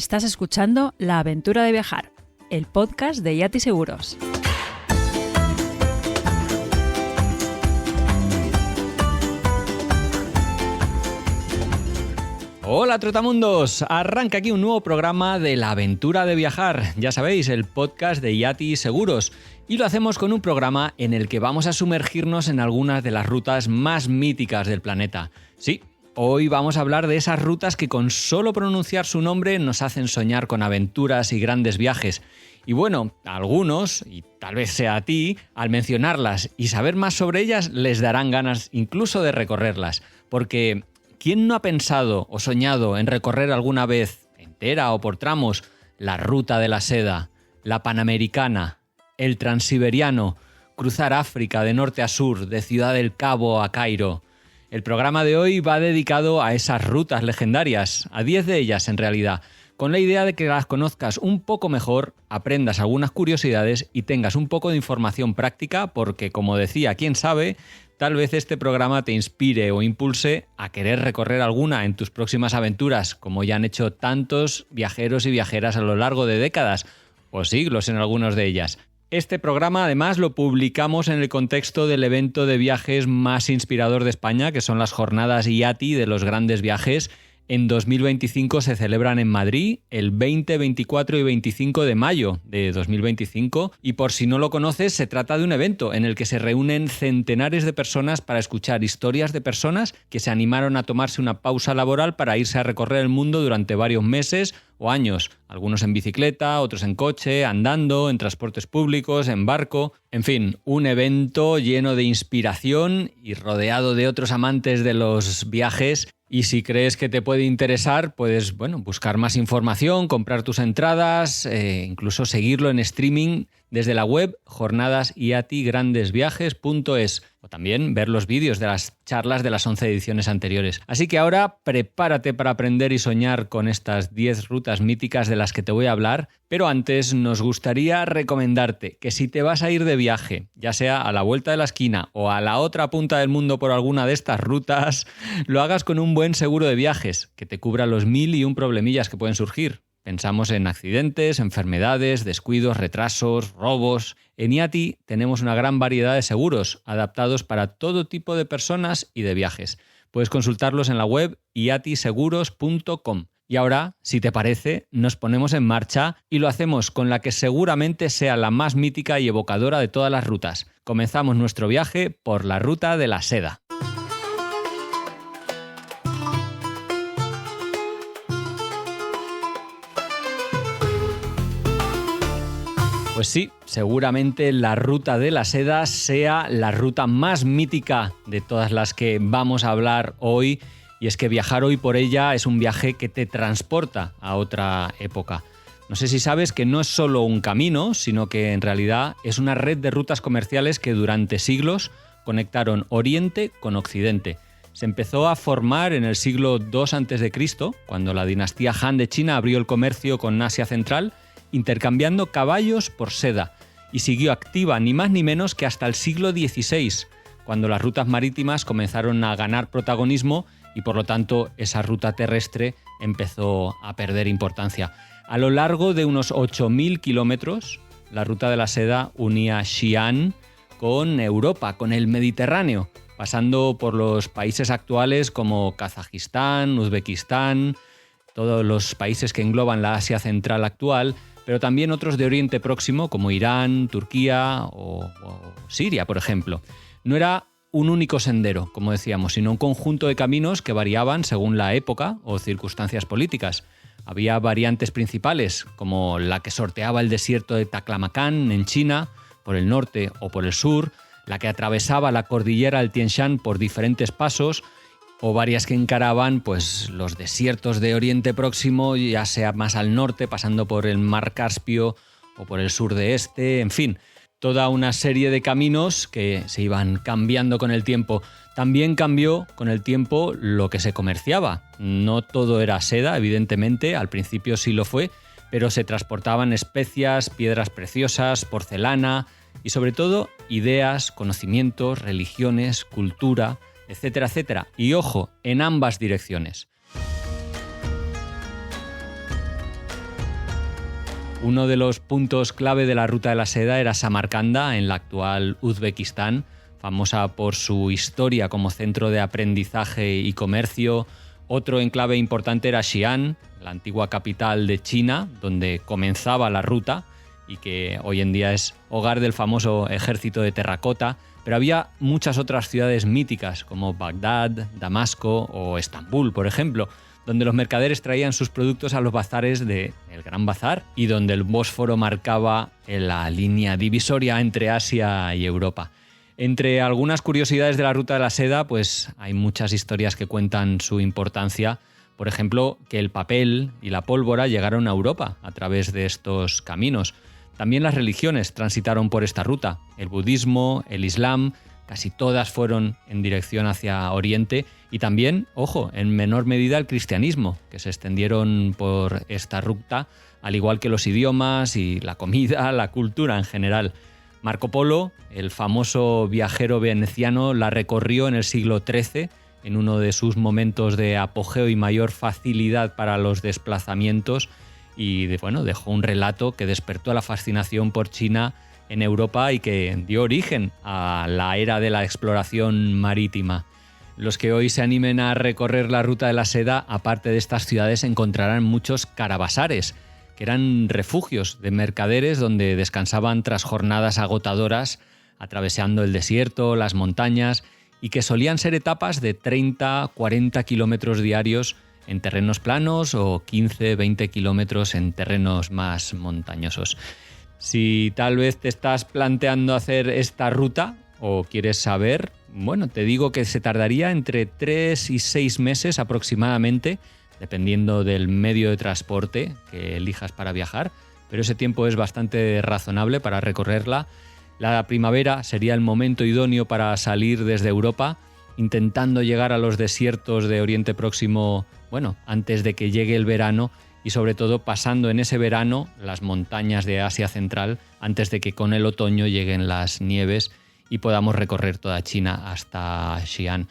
Estás escuchando La Aventura de Viajar, el podcast de Yati Seguros. Hola Trotamundos, arranca aquí un nuevo programa de La Aventura de Viajar, ya sabéis, el podcast de Yati Seguros. Y lo hacemos con un programa en el que vamos a sumergirnos en algunas de las rutas más míticas del planeta. Sí, hoy vamos a hablar de esas rutas que con solo pronunciar su nombre nos hacen soñar con aventuras y grandes viajes. Y bueno, a algunos, y tal vez sea a ti, al mencionarlas y saber más sobre ellas, les darán ganas incluso de recorrerlas. Porque ¿quién no ha pensado o soñado en recorrer alguna vez, entera o por tramos, la Ruta de la Seda, la Panamericana, el Transiberiano, cruzar África de norte a sur, de Ciudad del Cabo a Cairo? El programa de hoy va dedicado a esas rutas legendarias, a 10 de ellas en realidad, con la idea de que las conozcas un poco mejor, aprendas algunas curiosidades y tengas un poco de información práctica porque, como decía, quién sabe, tal vez este programa te inspire o impulse a querer recorrer alguna en tus próximas aventuras, como ya han hecho tantos viajeros y viajeras a lo largo de décadas o siglos en algunas de ellas. Este programa además lo publicamos en el contexto del evento de viajes más inspirador de España, que son las Jornadas Yati de los Grandes Viajes. En 2025 se celebran en Madrid el 20, 24 y 25 de mayo de 2025 y por si no lo conoces, se trata de un evento en el que se reúnen centenares de personas para escuchar historias de personas que se animaron a tomarse una pausa laboral para irse a recorrer el mundo durante varios meses o años, algunos en bicicleta, otros en coche, andando, en transportes públicos, en barco. En fin, un evento lleno de inspiración y rodeado de otros amantes de los viajes. Y si crees que te puede interesar, puedes buscar más información, comprar tus entradas, incluso seguirlo en streaming desde la web jornadasyatigrandesviajes.es o también ver los vídeos de las charlas de las 11 ediciones anteriores. Así que ahora prepárate para aprender y soñar con estas 10 rutas míticas de las que te voy a hablar, pero antes nos gustaría recomendarte que si te vas a ir de viaje, ya sea a la vuelta de la esquina o a la otra punta del mundo por alguna de estas rutas, lo hagas con un buen seguro de viajes que te cubra los 1001 problemillas que pueden surgir. Pensamos en accidentes, enfermedades, descuidos, retrasos, robos. En Yati tenemos una gran variedad de seguros adaptados para todo tipo de personas y de viajes. Puedes consultarlos en la web yatiseguros.com. Y ahora, si te parece, nos ponemos en marcha y lo hacemos con la que seguramente sea la más mítica y evocadora de todas las rutas. Comenzamos nuestro viaje por la Ruta de la Seda. Pues sí, seguramente la Ruta de la Seda sea la ruta más mítica de todas las que vamos a hablar hoy, y es que viajar hoy por ella es un viaje que te transporta a otra época. No sé si sabes que no es solo un camino, sino que en realidad es una red de rutas comerciales que durante siglos conectaron Oriente con Occidente. Se empezó a formar en el siglo II a.C., cuando la dinastía Han de China abrió el comercio con Asia Central, intercambiando caballos por seda, y siguió activa ni más ni menos que hasta el siglo XVI, cuando las rutas marítimas comenzaron a ganar protagonismo y por lo tanto esa ruta terrestre empezó a perder importancia. A lo largo de unos 8.000 kilómetros, la Ruta de la Seda unía Xi'an con Europa, con el Mediterráneo, pasando por los países actuales como Kazajistán, Uzbekistán, todos los países que engloban la Asia Central actual, pero también otros de Oriente Próximo como Irán, Turquía o Siria, por ejemplo. No era un único sendero, como decíamos, sino un conjunto de caminos que variaban según la época o circunstancias políticas. Había variantes principales, como la que sorteaba el desierto de Taklamakan en China, por el norte o por el sur, la que atravesaba la cordillera del Tian Shan por diferentes pasos, o varias que encaraban los desiertos de Oriente Próximo, ya sea más al norte, pasando por el Mar Caspio o por el sur de este, en fin, toda una serie de caminos que se iban cambiando con el tiempo. También cambió con el tiempo lo que se comerciaba. No todo era seda, evidentemente, al principio sí lo fue, pero se transportaban especias, piedras preciosas, porcelana y sobre todo ideas, conocimientos, religiones, cultura, etcétera, etcétera. Y ojo, en ambas direcciones. Uno de los puntos clave de la Ruta de la Seda era Samarcanda, en la actual Uzbekistán, famosa por su historia como centro de aprendizaje y comercio. Otro enclave importante era Xi'an, la antigua capital de China, donde comenzaba la ruta y que hoy en día es hogar del famoso ejército de terracota. Pero había muchas otras ciudades míticas, como Bagdad, Damasco o Estambul, por ejemplo, donde los mercaderes traían sus productos a los bazares del Gran Bazar y donde el Bósforo marcaba la línea divisoria entre Asia y Europa. Entre algunas curiosidades de la Ruta de la Seda, pues hay muchas historias que cuentan su importancia. Por ejemplo, que el papel y la pólvora llegaron a Europa a través de estos caminos. También las religiones transitaron por esta ruta. El budismo, el islam, casi todas fueron en dirección hacia Oriente. Y también, ojo, en menor medida el cristianismo, que se extendieron por esta ruta, al igual que los idiomas y la comida, la cultura en general. Marco Polo, el famoso viajero veneciano, la recorrió en el siglo XIII, en uno de sus momentos de apogeo y mayor facilidad para los desplazamientos, y dejó un relato que despertó la fascinación por China en Europa y que dio origen a la era de la exploración marítima. Los que hoy se animen a recorrer la Ruta de la Seda, aparte de estas ciudades, encontrarán muchos carabasares, que eran refugios de mercaderes donde descansaban tras jornadas agotadoras, atravesando el desierto, las montañas, y que solían ser etapas de 30-40 kilómetros diarios en terrenos planos o 15-20 kilómetros en terrenos más montañosos. Si tal vez te estás planteando hacer esta ruta o quieres saber, te digo que se tardaría entre 3 y 6 meses aproximadamente, dependiendo del medio de transporte que elijas para viajar, pero ese tiempo es bastante razonable para recorrerla. La primavera sería el momento idóneo para salir desde Europa, intentando llegar a los desiertos de Oriente Próximo, antes de que llegue el verano, y sobre todo pasando en ese verano las montañas de Asia Central, antes de que con el otoño lleguen las nieves y podamos recorrer toda China hasta Xi'an.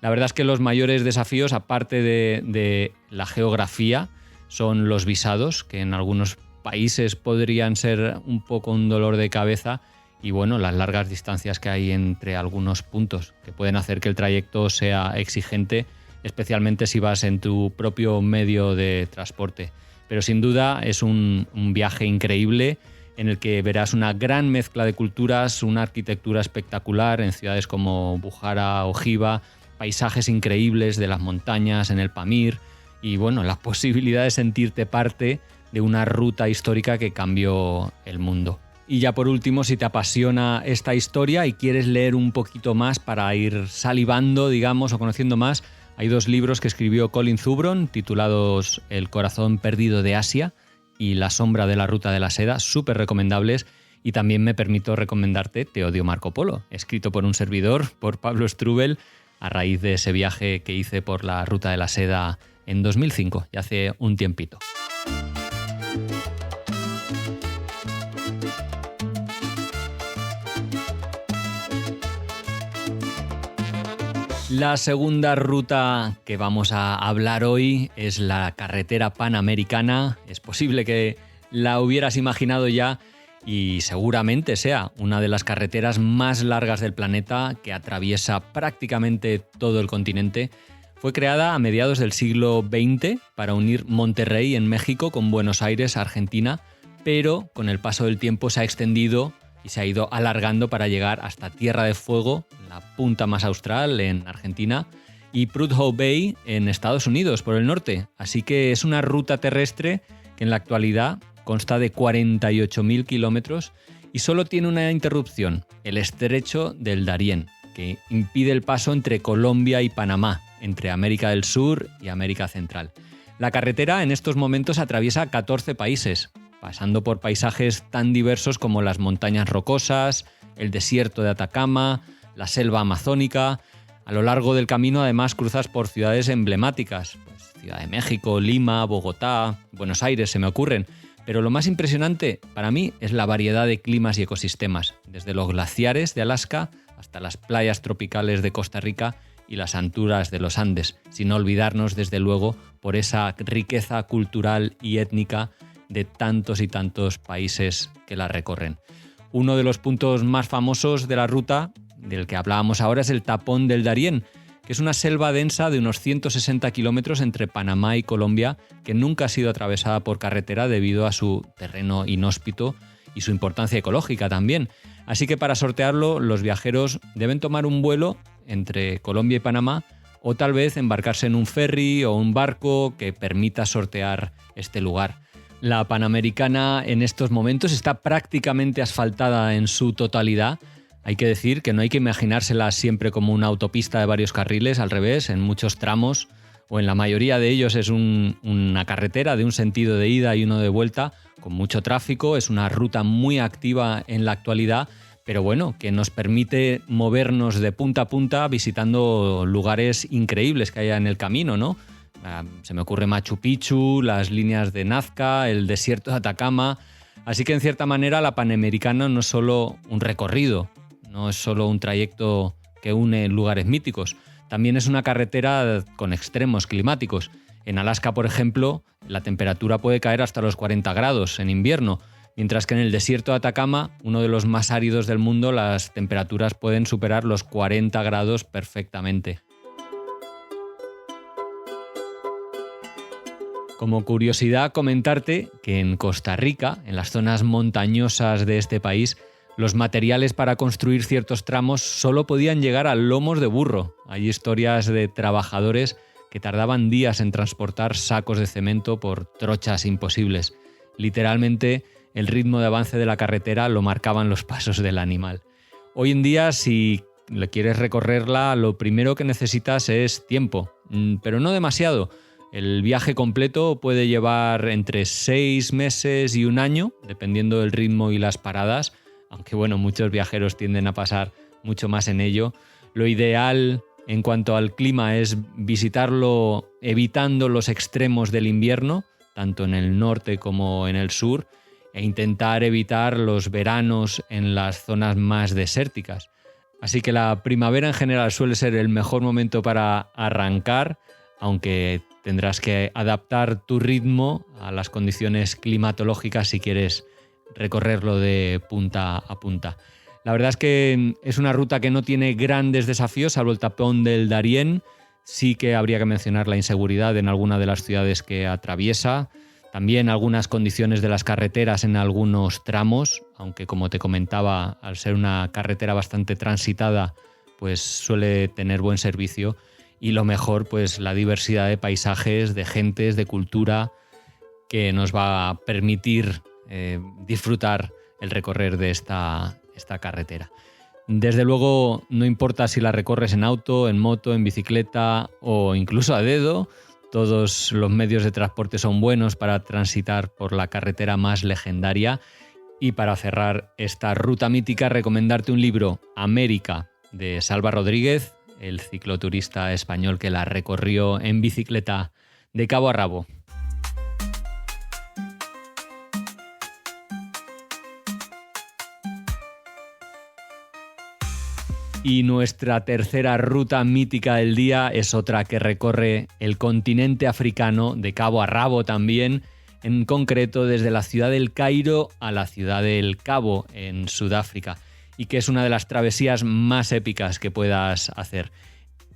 La verdad es que los mayores desafíos, aparte de la geografía, son los visados, que en algunos países podrían ser un poco un dolor de cabeza, y las largas distancias que hay entre algunos puntos, que pueden hacer que el trayecto sea exigente, especialmente si vas en tu propio medio de transporte. Pero sin duda es un viaje increíble en el que verás una gran mezcla de culturas, una arquitectura espectacular en ciudades como Bukhara o Jiva, paisajes increíbles de las montañas en el Pamir y la posibilidad de sentirte parte de una ruta histórica que cambió el mundo. Y ya por último, si te apasiona esta historia y quieres leer un poquito más para ir salivando, o conociendo más, hay 2 libros que escribió Colin Zubron titulados El corazón perdido de Asia y La sombra de la Ruta de la Seda, súper recomendables. Y también me permito recomendarte Te odio Marco Polo, escrito por un servidor, por Pablo Strubel, a raíz de ese viaje que hice por la Ruta de la Seda en 2005, ya hace un tiempito. La segunda ruta que vamos a hablar hoy es la carretera panamericana. Es posible que la hubieras imaginado ya y seguramente sea una de las carreteras más largas del planeta que atraviesa prácticamente todo el continente. Fue creada a mediados del siglo XX para unir Monterrey en México con Buenos Aires, Argentina, pero con el paso del tiempo se ha extendido y se ha ido alargando para llegar hasta Tierra de Fuego, la punta más austral en Argentina, y Prudhoe Bay en Estados Unidos, por el norte. Así que es una ruta terrestre que en la actualidad consta de 48.000 kilómetros y solo tiene una interrupción, el estrecho del Darién, que impide el paso entre Colombia y Panamá, entre América del Sur y América Central. La carretera en estos momentos atraviesa 14 países, pasando por paisajes tan diversos como las montañas rocosas, el desierto de Atacama, la selva amazónica. A lo largo del camino además cruzas por ciudades emblemáticas, Ciudad de México, Lima, Bogotá, Buenos Aires se me ocurren. Pero lo más impresionante para mí es la variedad de climas y ecosistemas, desde los glaciares de Alaska hasta las playas tropicales de Costa Rica y las alturas de los Andes, sin olvidarnos desde luego por esa riqueza cultural y étnica de tantos y tantos países que la recorren. Uno de los puntos más famosos de la ruta, del que hablábamos ahora, es el Tapón del Darién, que es una selva densa de unos 160 kilómetros entre Panamá y Colombia, que nunca ha sido atravesada por carretera debido a su terreno inhóspito y su importancia ecológica también. Así que para sortearlo, los viajeros deben tomar un vuelo entre Colombia y Panamá o tal vez embarcarse en un ferry o un barco que permita sortear este lugar. La Panamericana en estos momentos está prácticamente asfaltada en su totalidad. Hay que decir que no hay que imaginársela siempre como una autopista de varios carriles, al revés, en muchos tramos o en la mayoría de ellos es una carretera de un sentido de ida y uno de vuelta, con mucho tráfico, es una ruta muy activa en la actualidad, pero bueno, que nos permite movernos de punta a punta visitando lugares increíbles que haya en el camino, ¿no? Se me ocurre Machu Picchu, las líneas de Nazca, el desierto de Atacama. Así que en cierta manera la Panamericana no es solo un recorrido, no es solo un trayecto que une lugares míticos, también es una carretera con extremos climáticos. En Alaska, por ejemplo, la temperatura puede caer hasta los 40 grados en invierno, mientras que en el desierto de Atacama, uno de los más áridos del mundo, las temperaturas pueden superar los 40 grados perfectamente. Como curiosidad, comentarte que en Costa Rica, en las zonas montañosas de este país, los materiales para construir ciertos tramos solo podían llegar a lomos de burro. Hay historias de trabajadores que tardaban días en transportar sacos de cemento por trochas imposibles. Literalmente, el ritmo de avance de la carretera lo marcaban los pasos del animal. Hoy en día, si quieres recorrerla, lo primero que necesitas es tiempo, pero no demasiado. El viaje completo puede llevar entre 6 meses y un año, dependiendo del ritmo y las paradas, aunque bueno, muchos viajeros tienden a pasar mucho más en ello. Lo ideal en cuanto al clima es visitarlo evitando los extremos del invierno, tanto en el norte como en el sur, e intentar evitar los veranos en las zonas más desérticas. Así que la primavera en general suele ser el mejor momento para arrancar, aunque tendrás que adaptar tu ritmo a las condiciones climatológicas si quieres recorrerlo de punta a punta. La verdad es que es una ruta que no tiene grandes desafíos, salvo el Tapón del Darién. Sí que habría que mencionar la inseguridad en alguna de las ciudades que atraviesa. También algunas condiciones de las carreteras en algunos tramos, aunque como te comentaba, al ser una carretera bastante transitada, pues suele tener buen servicio. Y lo mejor, pues la diversidad de paisajes, de gentes, de cultura, que nos va a permitir disfrutar el recorrer de esta carretera. Desde luego, no importa si la recorres en auto, en moto, en bicicleta o incluso a dedo, todos los medios de transporte son buenos para transitar por la carretera más legendaria. Y para cerrar esta ruta mítica, recomendarte un libro, América, de Salva Rodríguez, el cicloturista español que la recorrió en bicicleta de cabo a rabo. Y nuestra tercera ruta mítica del día es otra que recorre el continente africano de cabo a rabo también, en concreto desde la ciudad del Cairo a la ciudad del Cabo en Sudáfrica, y que es una de las travesías más épicas que puedas hacer.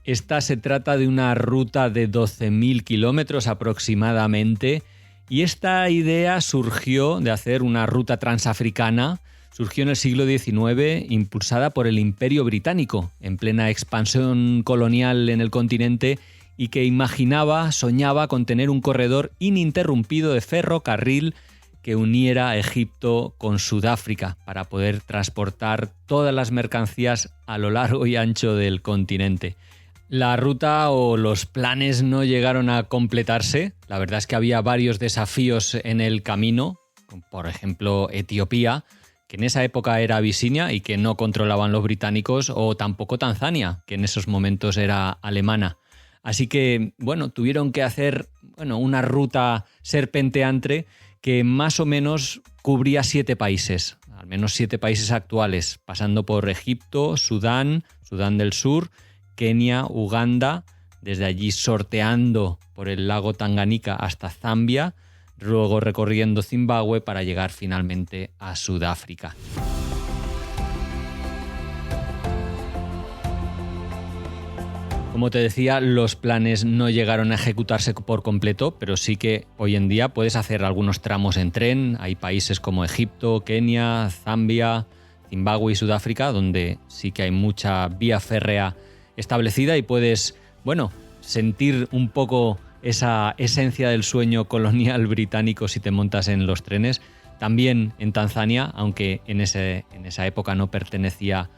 Esta se trata de una ruta de 12.000 kilómetros aproximadamente, y esta idea surgió de hacer una ruta transafricana. Surgió en el siglo XIX, impulsada por el Imperio Británico, en plena expansión colonial en el continente, y que soñaba con tener un corredor ininterrumpido de ferrocarril que uniera Egipto con Sudáfrica para poder transportar todas las mercancías a lo largo y ancho del continente. La ruta o los planes no llegaron a completarse. La verdad es que había varios desafíos en el camino, por ejemplo Etiopía, que en esa época era Abisinia y que no controlaban los británicos, o tampoco Tanzania, que en esos momentos era alemana. Así que, tuvieron que hacer una ruta serpenteante que más o menos cubría 7 países, al menos 7 países actuales, pasando por Egipto, Sudán del Sur, Kenia, Uganda, desde allí sorteando por el lago Tanganika hasta Zambia, luego recorriendo Zimbabue para llegar finalmente a Sudáfrica. Como te decía, los planes no llegaron a ejecutarse por completo, pero sí que hoy en día puedes hacer algunos tramos en tren. Hay países como Egipto, Kenia, Zambia, Zimbabue y Sudáfrica, donde sí que hay mucha vía férrea establecida y puedes, sentir un poco esa esencia del sueño colonial británico si te montas en los trenes. También en Tanzania, aunque en esa época no pertenecía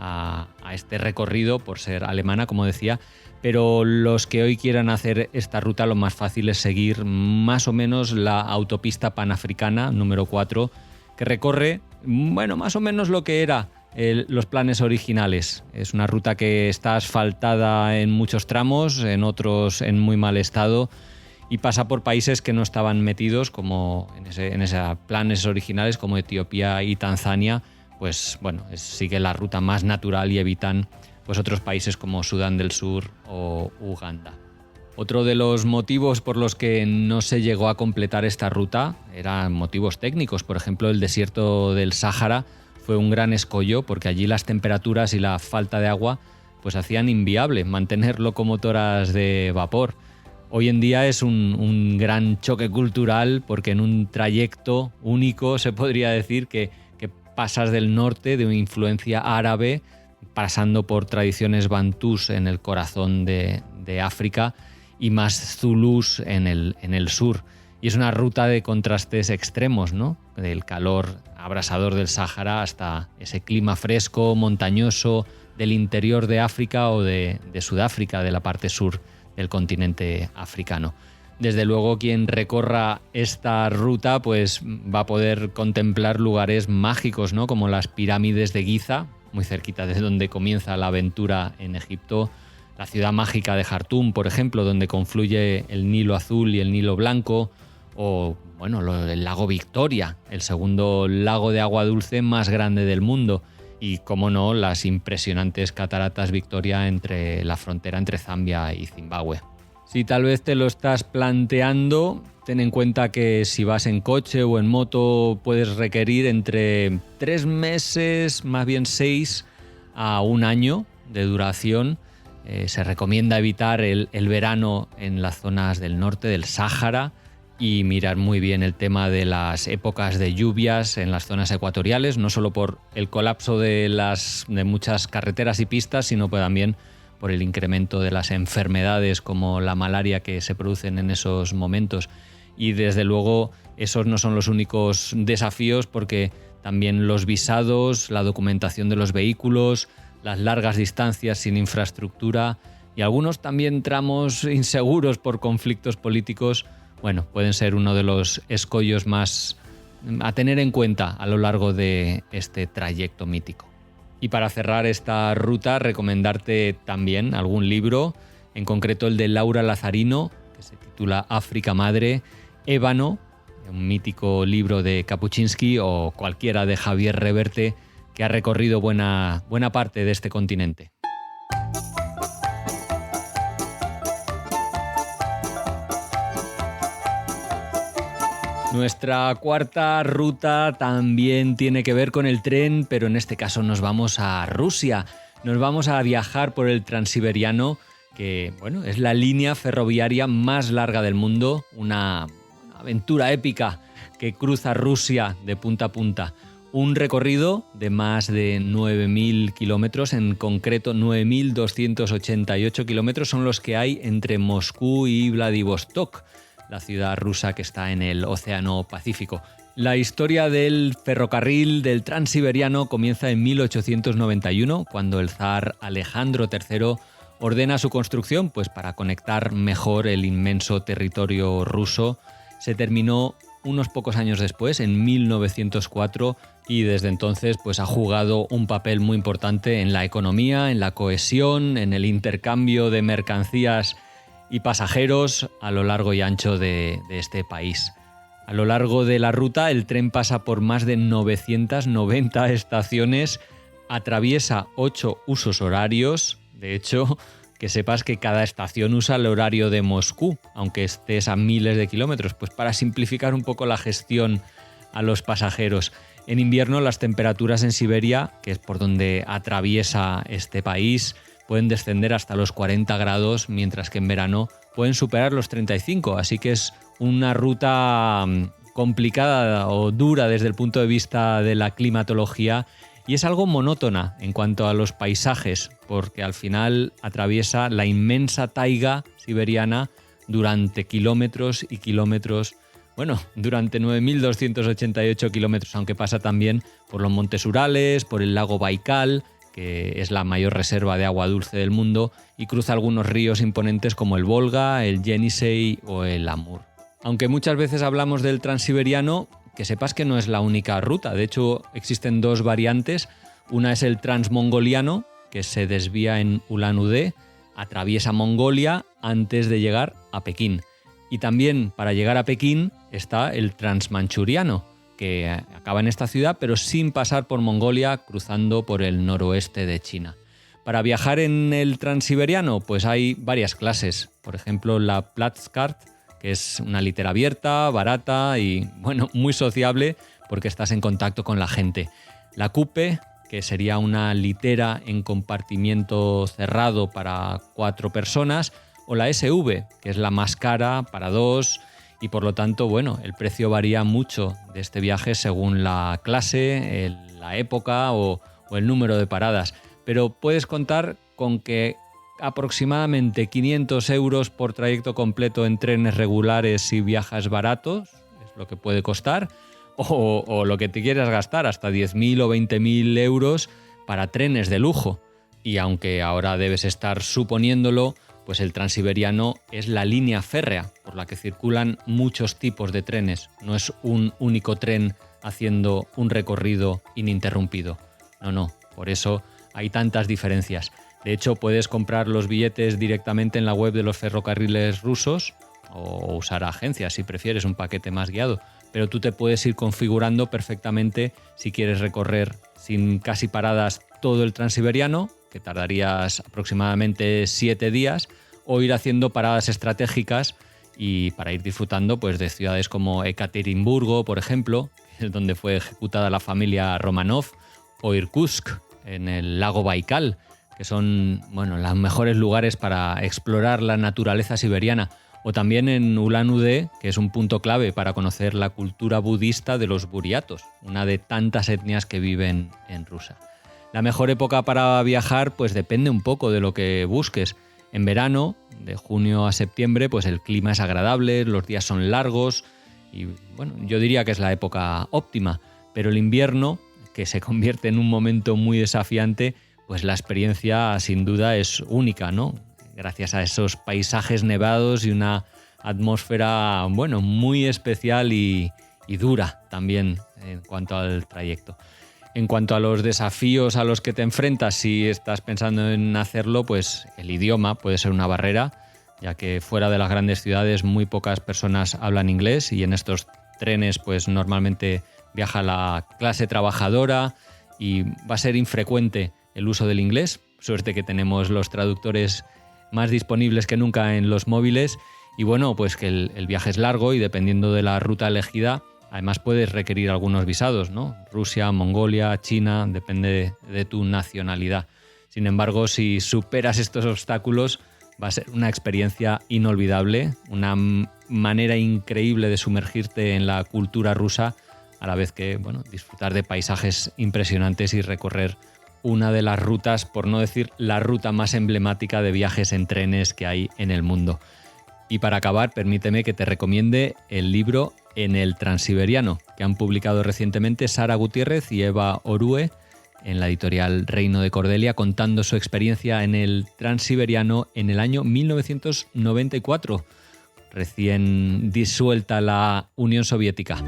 a este recorrido por ser alemana, como decía, pero los que hoy quieran hacer esta ruta, lo más fácil es seguir más o menos la autopista panafricana número 4, que recorre más o menos lo que era los planes originales. Es una ruta que está asfaltada en muchos tramos, en otros en muy mal estado, y pasa por países que no estaban metidos como en esos planes originales, como Etiopía y Tanzania. Sigue la ruta más natural y evitan otros países como Sudán del Sur o Uganda. Otro de los motivos por los que no se llegó a completar esta ruta eran motivos técnicos. Por ejemplo, el desierto del Sáhara fue un gran escollo porque allí las temperaturas y la falta de agua hacían inviable mantener locomotoras de vapor. Hoy en día es un gran choque cultural porque en un trayecto único se podría decir que pasas del norte de una influencia árabe, pasando por tradiciones bantús en el corazón de África y más zulús en el sur. Y es una ruta de contrastes extremos, ¿no? Del calor abrasador del Sáhara hasta ese clima fresco, montañoso del interior de África o de Sudáfrica, de la parte sur del continente africano. Desde luego, quien recorra esta ruta va a poder contemplar lugares mágicos, ¿no? Como las pirámides de Giza, muy cerquita de donde comienza la aventura en Egipto, la ciudad mágica de Jartum, por ejemplo, donde confluye el Nilo Azul y el Nilo Blanco, o el lago Victoria, el segundo lago de agua dulce más grande del mundo, y, cómo no, las impresionantes cataratas Victoria entre la frontera entre Zambia y Zimbabue. Si tal vez te lo estás planteando, ten en cuenta que si vas en coche o en moto puedes requerir entre 3 meses, más bien 6 a 1 año de duración. Se recomienda evitar el verano en las zonas del norte del Sáhara y mirar muy bien el tema de las épocas de lluvias en las zonas ecuatoriales, no solo por el colapso de muchas carreteras y pistas, sino también por el incremento de las enfermedades como la malaria que se producen en esos momentos. Y desde luego esos no son los únicos desafíos, porque también los visados, la documentación de los vehículos, las largas distancias sin infraestructura y algunos también tramos inseguros por conflictos políticos, pueden ser uno de los escollos más a tener en cuenta a lo largo de este trayecto mítico. Y para cerrar esta ruta, recomendarte también algún libro, en concreto el de Laura Lazarino, que se titula África Madre, Ébano, un mítico libro de Kapuscinski, o cualquiera de Javier Reverte, que ha recorrido buena parte de este continente. Nuestra cuarta ruta también tiene que ver con el tren, pero en este caso nos vamos a Rusia. Nos vamos a viajar por el Transiberiano, que es la línea ferroviaria más larga del mundo, una aventura épica que cruza Rusia de punta a punta. Un recorrido de más de 9.000 kilómetros, en concreto 9.288 kilómetros son los que hay entre Moscú y Vladivostok, la ciudad rusa que está en el Océano Pacífico. La historia del ferrocarril del Transiberiano comienza en 1891, cuando el zar Alejandro III ordena su construcción para conectar mejor el inmenso territorio ruso. Se terminó unos pocos años después, en 1904, y desde entonces ha jugado un papel muy importante en la economía, en la cohesión, en el intercambio de mercancías y pasajeros a lo largo y ancho de este país. A lo largo de la ruta, el tren pasa por más de 990 estaciones, atraviesa 8 usos horarios. De hecho, que sepas que cada estación usa el horario de Moscú, aunque estés a miles de kilómetros, pues para simplificar un poco la gestión a los pasajeros. En invierno las temperaturas en Siberia, que es por donde atraviesa este país, pueden descender hasta los 40 grados, mientras que en verano pueden superar los 35, así que es una ruta complicada o dura desde el punto de vista de la climatología y es algo monótona en cuanto a los paisajes, porque al final atraviesa la inmensa taiga siberiana durante kilómetros y kilómetros, durante 9.288 kilómetros, aunque pasa también por los montes Urales, por el lago Baikal, que es la mayor reserva de agua dulce del mundo, y cruza algunos ríos imponentes como el Volga, el Yenisei o el Amur. Aunque muchas veces hablamos del transiberiano, que sepas que no es la única ruta. De hecho, existen dos variantes. Una es el transmongoliano, que se desvía en Ulan-Ude, atraviesa Mongolia antes de llegar a Pekín. Y también para llegar a Pekín está el transmanchuriano, que acaba en esta ciudad, pero sin pasar por Mongolia, cruzando por el noroeste de China. Para viajar en el transiberiano, pues hay varias clases. Por ejemplo, la Platzkart, que es una litera abierta, barata y, muy sociable porque estás en contacto con la gente. La Kupe, que sería una litera en compartimiento cerrado para 4 personas, o la SV, que es la más cara para 2, y por lo tanto, el precio varía mucho de este viaje según la clase, la época o el número de paradas. Pero puedes contar con que aproximadamente 500 euros por trayecto completo en trenes regulares si viajas baratos, es lo que puede costar, o lo que te quieras gastar, hasta 10.000 o 20.000 euros para trenes de lujo. Y aunque ahora debes estar suponiéndolo, pues el transiberiano es la línea férrea por la que circulan muchos tipos de trenes. No es un único tren haciendo un recorrido ininterrumpido. No, por eso hay tantas diferencias. De hecho, puedes comprar los billetes directamente en la web de los ferrocarriles rusos o usar agencias si prefieres un paquete más guiado. Pero tú te puedes ir configurando perfectamente si quieres recorrer sin casi paradas todo el transiberiano, que tardarías aproximadamente 7 días, o ir haciendo paradas estratégicas y para ir disfrutando pues, de ciudades como Ekaterimburgo, por ejemplo, que es donde fue ejecutada la familia Romanov, o Irkutsk, en el lago Baikal, que son los mejores lugares para explorar la naturaleza siberiana, o también en Ulan-Ude, que es un punto clave para conocer la cultura budista de los buriatos, una de tantas etnias que viven en Rusia. La mejor época para viajar pues depende un poco de lo que busques. En verano, de junio a septiembre, pues el clima es agradable, los días son largos y yo diría que es la época óptima, pero el invierno, que se convierte en un momento muy desafiante, pues la experiencia sin duda es única, ¿no? Gracias a esos paisajes nevados y una atmósfera, muy especial y dura también en cuanto al trayecto. En cuanto a los desafíos a los que te enfrentas si estás pensando en hacerlo, pues el idioma puede ser una barrera, ya que fuera de las grandes ciudades muy pocas personas hablan inglés y en estos trenes pues normalmente viaja la clase trabajadora y va a ser infrecuente el uso del inglés. Suerte que tenemos los traductores más disponibles que nunca en los móviles y pues que el viaje es largo y dependiendo de la ruta elegida, además puedes requerir algunos visados, ¿no? Rusia, Mongolia, China, depende de tu nacionalidad. Sin embargo, si superas estos obstáculos, va a ser una experiencia inolvidable, una manera increíble de sumergirte en la cultura rusa, a la vez que disfrutar de paisajes impresionantes y recorrer una de las rutas, por no decir la ruta más emblemática de viajes en trenes que hay en el mundo. Y para acabar, permíteme que te recomiende el libro En el Transiberiano, que han publicado recientemente Sara Gutiérrez y Eva Orue en la editorial Reino de Cordelia, contando su experiencia en el Transiberiano en el año 1994, recién disuelta la Unión Soviética.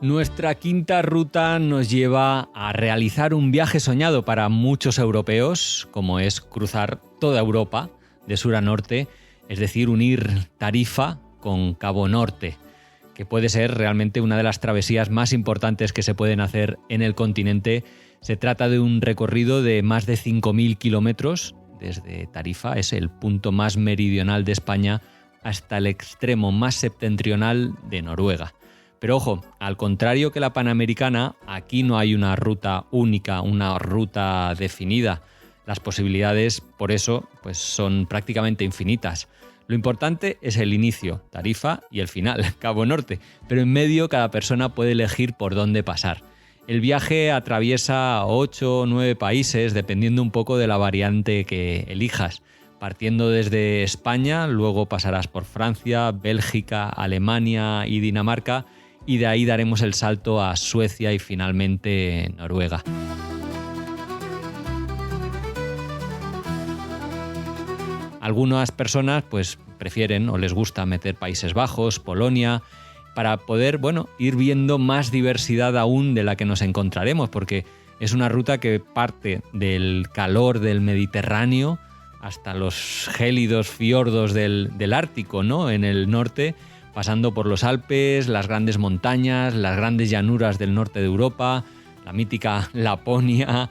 Nuestra quinta ruta nos lleva a realizar un viaje soñado para muchos europeos, como es cruzar toda Europa de sur a norte, es decir, unir Tarifa con Cabo Norte, que puede ser realmente una de las travesías más importantes que se pueden hacer en el continente. Se trata de un recorrido de más de 5.000 kilómetros desde Tarifa, es el punto más meridional de España, hasta el extremo más septentrional de Noruega. Pero ojo, al contrario que la Panamericana, aquí no hay una ruta única, una ruta definida. Las posibilidades, por eso, pues son prácticamente infinitas. Lo importante es el inicio, Tarifa, y el final, Cabo Norte, pero en medio cada persona puede elegir por dónde pasar. El viaje atraviesa 8 o 9 países, dependiendo un poco de la variante que elijas. Partiendo desde España, luego pasarás por Francia, Bélgica, Alemania y Dinamarca, y de ahí daremos el salto a Suecia y finalmente Noruega. Algunas personas pues prefieren o les gusta meter Países Bajos, Polonia, para poder, ir viendo más diversidad aún de la que nos encontraremos, porque es una ruta que parte del calor del Mediterráneo hasta los gélidos fiordos del Ártico, ¿no? En el norte, pasando por los Alpes, las grandes montañas, las grandes llanuras del norte de Europa, la mítica Laponia.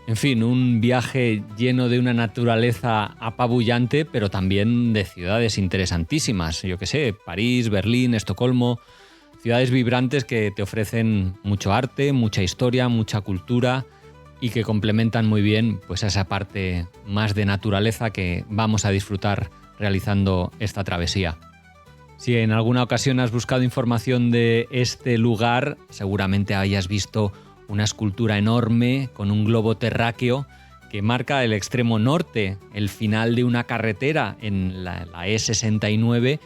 En fin, un viaje lleno de una naturaleza apabullante, pero también de ciudades interesantísimas. Yo qué sé, París, Berlín, Estocolmo, ciudades vibrantes que te ofrecen mucho arte, mucha historia, mucha cultura y que complementan muy bien pues esa parte más de naturaleza que vamos a disfrutar realizando esta travesía. Si en alguna ocasión has buscado información de este lugar, seguramente hayas visto una escultura enorme con un globo terráqueo que marca el extremo norte, el final de una carretera en la E69,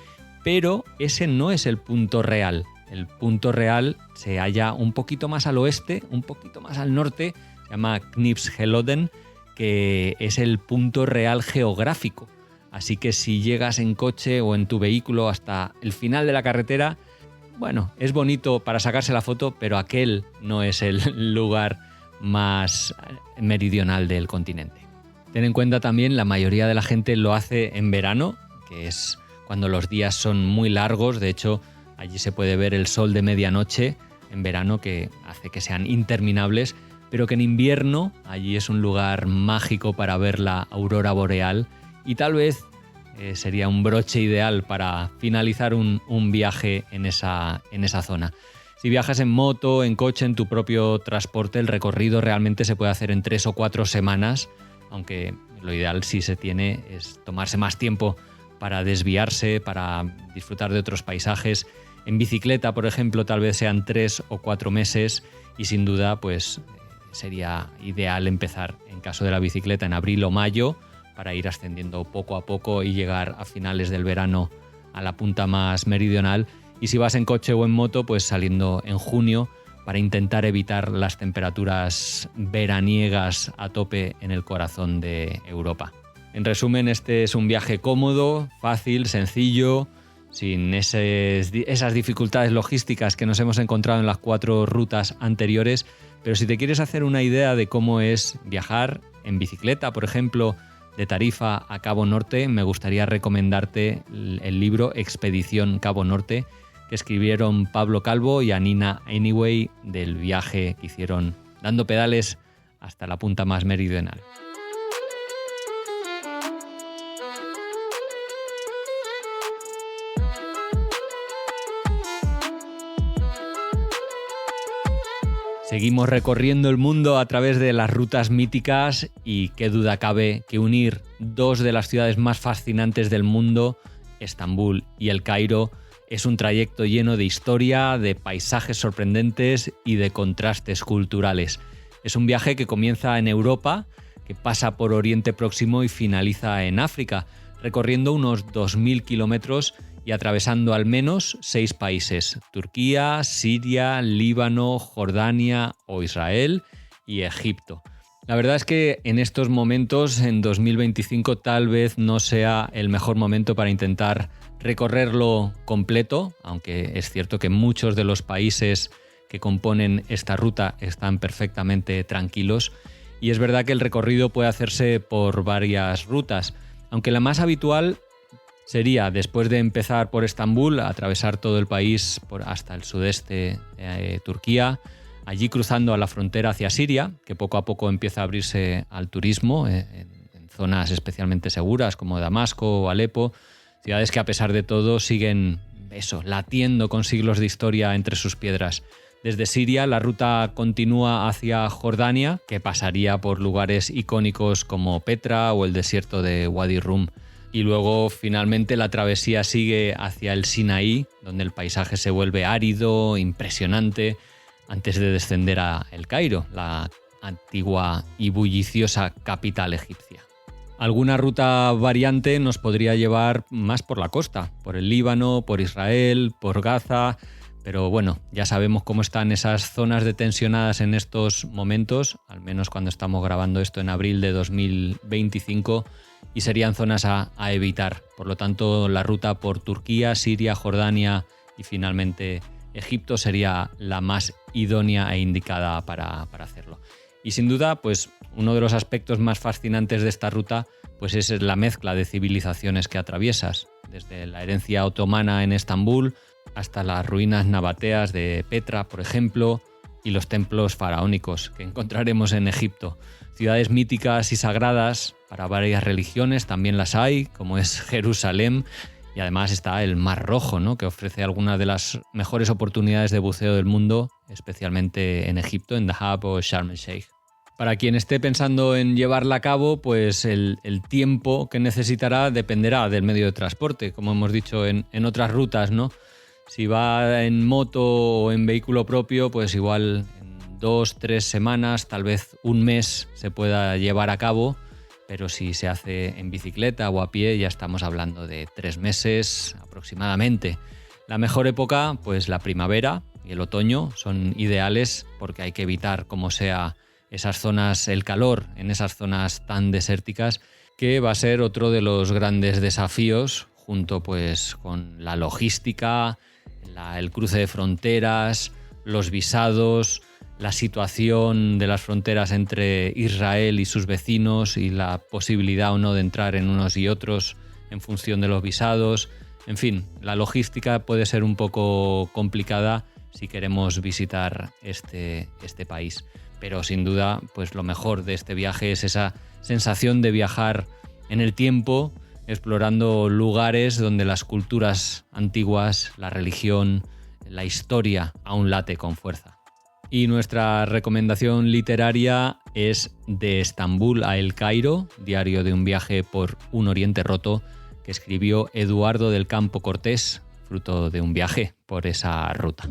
pero ese no es el punto real. El punto real se halla un poquito más al oeste, un poquito más al norte, se llama Knipshelodden, que es el punto real geográfico. Así que si llegas en coche o en tu vehículo hasta el final de la carretera, es bonito para sacarse la foto, pero aquel no es el lugar más meridional del continente. Ten en cuenta también, la mayoría de la gente lo hace en verano, que es cuando los días son muy largos. De hecho, allí se puede ver el sol de medianoche en verano, que hace que sean interminables, pero que en invierno allí es un lugar mágico para ver la aurora boreal y tal vez sería un broche ideal para finalizar un viaje en esa zona. Si viajas en moto, en coche, en tu propio transporte, el recorrido realmente se puede hacer en 3 o 4 semanas, aunque lo ideal si se tiene es tomarse más tiempo para desviarse, para disfrutar de otros paisajes. En bicicleta, por ejemplo, tal vez sean 3 o 4 meses y sin duda pues sería ideal empezar, en caso de la bicicleta, en abril o mayo, para ir ascendiendo poco a poco y llegar a finales del verano a la punta más meridional. Y si vas en coche o en moto, pues saliendo en junio para intentar evitar las temperaturas veraniegas a tope en el corazón de Europa. En resumen, este es un viaje cómodo, fácil, sencillo, sin esas dificultades logísticas que nos hemos encontrado en las 4 rutas anteriores. Pero si te quieres hacer una idea de cómo es viajar en bicicleta, por ejemplo, de Tarifa a Cabo Norte, me gustaría recomendarte el libro Expedición Cabo Norte, que escribieron Pablo Calvo y Anina Anyway, del viaje que hicieron dando pedales hasta la punta más meridional. Seguimos recorriendo el mundo a través de las rutas míticas y qué duda cabe que unir 2 de las ciudades más fascinantes del mundo, Estambul y El Cairo, es un trayecto lleno de historia, de paisajes sorprendentes y de contrastes culturales. Es un viaje que comienza en Europa, que pasa por Oriente Próximo y finaliza en África, recorriendo unos 2.000 kilómetros y atravesando al menos 6 países: Turquía, Siria, Líbano, Jordania o Israel y Egipto. La verdad es que en estos momentos, en 2025, tal vez no sea el mejor momento para intentar recorrerlo completo, aunque es cierto que muchos de los países que componen esta ruta están perfectamente tranquilos, y es verdad que el recorrido puede hacerse por varias rutas, aunque la más habitual sería, después de empezar por Estambul, atravesar todo el país hasta el sudeste de Turquía, allí cruzando a la frontera hacia Siria, que poco a poco empieza a abrirse al turismo en zonas especialmente seguras como Damasco o Alepo, ciudades que a pesar de todo siguen latiendo con siglos de historia entre sus piedras. Desde Siria la ruta continúa hacia Jordania, que pasaría por lugares icónicos como Petra o el desierto de Wadi Rum. Y luego finalmente la travesía sigue hacia el Sinaí, donde el paisaje se vuelve árido, impresionante, antes de descender a El Cairo, la antigua y bulliciosa capital egipcia. Alguna ruta variante nos podría llevar más por la costa, por el Líbano, por Israel, por Gaza, pero bueno, ya sabemos cómo están esas zonas detensionadas en estos momentos, al menos cuando estamos grabando esto en abril de 2025, y serían zonas a evitar. Por lo tanto, la ruta por Turquía, Siria, Jordania y finalmente Egipto sería la más idónea e indicada para hacerlo. Y sin duda, pues uno de los aspectos más fascinantes de esta ruta pues es la mezcla de civilizaciones que atraviesas, desde la herencia otomana en Estambul hasta las ruinas nabateas de Petra, por ejemplo, y los templos faraónicos que encontraremos en Egipto. Ciudades míticas y sagradas para varias religiones también las hay, como es Jerusalén, y además está el Mar Rojo, ¿no?, que ofrece algunas de las mejores oportunidades de buceo del mundo, especialmente en Egipto, en Dahab o Sharm el Sheikh. Para quien esté pensando en llevarla a cabo, pues el tiempo que necesitará dependerá del medio de transporte, como hemos dicho en otras rutas, ¿no? Si va en moto o en vehículo propio, pues igual en 2-3 semanas, tal vez un mes se pueda llevar a cabo, pero si se hace en bicicleta o a pie ya estamos hablando de 3 meses aproximadamente. La mejor época, pues la primavera y el otoño son ideales porque hay que evitar como sea esas zonas, el calor en esas zonas tan desérticas, que va a ser otro de los grandes desafíos junto pues con la logística, el cruce de fronteras, los visados, la situación de las fronteras entre Israel y sus vecinos y la posibilidad o no de entrar en unos y otros en función de los visados. En fin, la logística puede ser un poco complicada si queremos visitar este país. Pero sin duda, pues lo mejor de este viaje es esa sensación de viajar en el tiempo, explorando lugares donde las culturas antiguas, la religión, la historia aún late con fuerza. Y nuestra recomendación literaria es De Estambul a El Cairo, diario de un viaje por un Oriente roto, que escribió Eduardo del Campo Cortés, fruto de un viaje por esa ruta.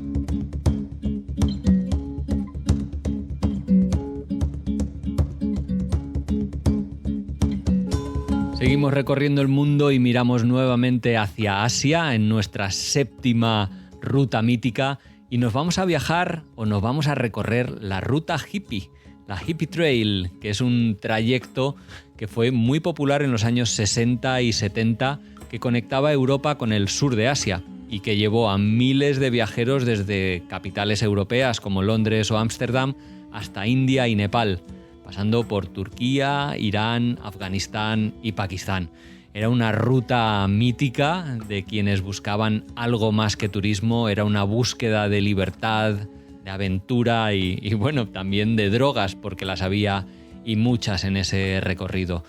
Seguimos recorriendo el mundo y miramos nuevamente hacia Asia en nuestra 7ª ruta mítica y nos vamos a viajar o nos vamos a recorrer la ruta hippie, la Hippie Trail, que es un trayecto que fue muy popular en los años 60 y 70, que conectaba Europa con el sur de Asia y que llevó a miles de viajeros desde capitales europeas como Londres o Ámsterdam hasta India y Nepal, pasando por Turquía, Irán, Afganistán y Pakistán. Era una ruta mítica de quienes buscaban algo más que turismo, era una búsqueda de libertad, de aventura y bueno, también de drogas, porque las había y muchas en ese recorrido.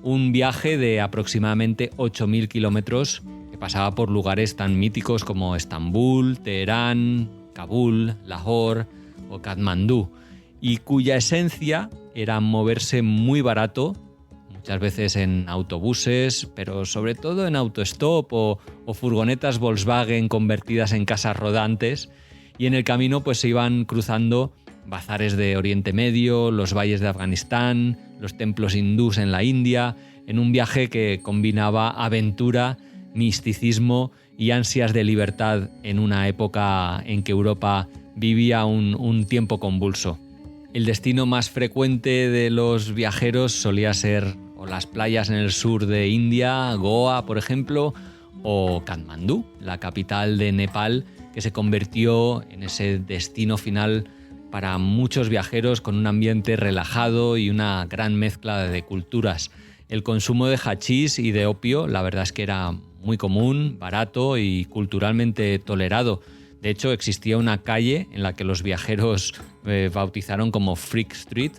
Un viaje de aproximadamente 8.000 kilómetros que pasaba por lugares tan míticos como Estambul, Teherán, Kabul, Lahore o Katmandú, y cuya esencia era moverse muy barato, muchas veces en autobuses, pero sobre todo en autostop o furgonetas Volkswagen convertidas en casas rodantes, y en el camino pues se iban cruzando bazares de Oriente Medio, los valles de Afganistán, los templos hindús en la India, en un viaje que combinaba aventura, misticismo y ansias de libertad en una época en que Europa vivía un tiempo convulso. El destino más frecuente de los viajeros solía ser o las playas en el sur de India, Goa, por ejemplo, o Katmandú, la capital de Nepal, que se convirtió en ese destino final para muchos viajeros con un ambiente relajado y una gran mezcla de culturas. El consumo de hachís y de opio, la verdad es que era muy común, barato y culturalmente tolerado. De hecho, existía una calle en la que los viajeros bautizaron como Freak Street,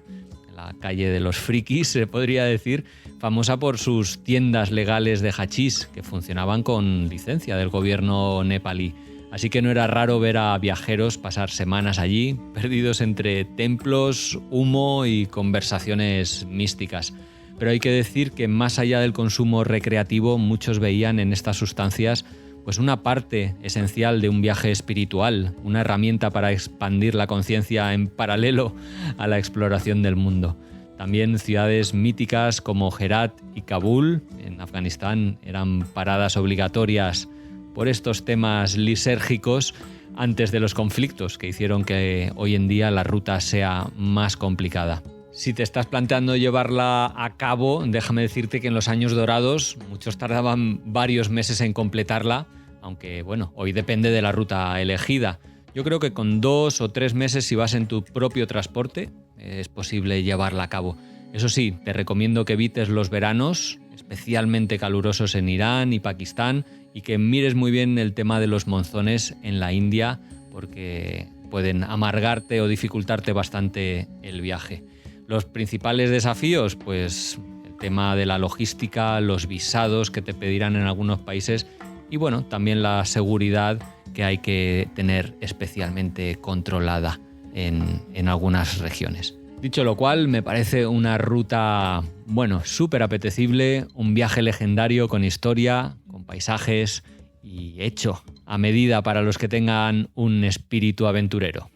la calle de los frikis, se podría decir, famosa por sus tiendas legales de hachís que funcionaban con licencia del gobierno nepalí. Así que no era raro ver a viajeros pasar semanas allí, perdidos entre templos, humo y conversaciones místicas. Pero hay que decir que más allá del consumo recreativo, muchos veían en estas sustancias pues una parte esencial de un viaje espiritual, una herramienta para expandir la conciencia en paralelo a la exploración del mundo. También ciudades míticas como Herat y Kabul, en Afganistán, eran paradas obligatorias por estos temas lisérgicos antes de los conflictos que hicieron que hoy en día la ruta sea más complicada. Si te estás planteando llevarla a cabo, déjame decirte que en los años dorados muchos tardaban varios meses en completarla, aunque bueno, hoy depende de la ruta elegida. Yo creo que con 2 o 3 meses, si vas en tu propio transporte, es posible llevarla a cabo. Eso sí, te recomiendo que evites los veranos, especialmente calurosos en Irán y Pakistán, y que mires muy bien el tema de los monzones en la India, porque pueden amargarte o dificultarte bastante el viaje. Los principales desafíos, pues el tema de la logística, los visados que te pedirán en algunos países y bueno, también la seguridad que hay que tener especialmente controlada en algunas regiones. Dicho lo cual, me parece una ruta, bueno, súper apetecible, un viaje legendario con historia, con paisajes y hecho a medida para los que tengan un espíritu aventurero.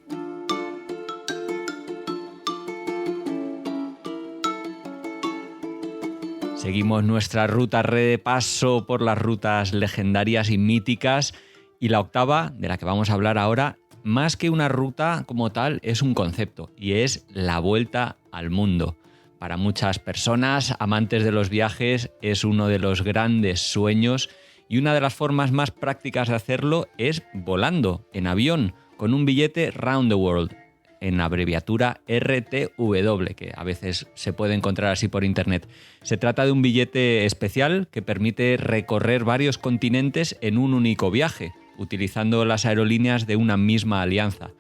Seguimos nuestra ruta de paso por las rutas legendarias y míticas y la octava, de la que vamos a hablar ahora, más que una ruta como tal, es un concepto y es la vuelta al mundo. Para muchas personas, amantes de los viajes, es uno de los grandes sueños y una de las formas más prácticas de hacerlo es volando, en avión, con un billete Round the World, en abreviatura RTW, que a veces se puede encontrar así por internet. Se trata de un billete especial que permite recorrer varios continentes en un único viaje, utilizando las aerolíneas de una misma alianza.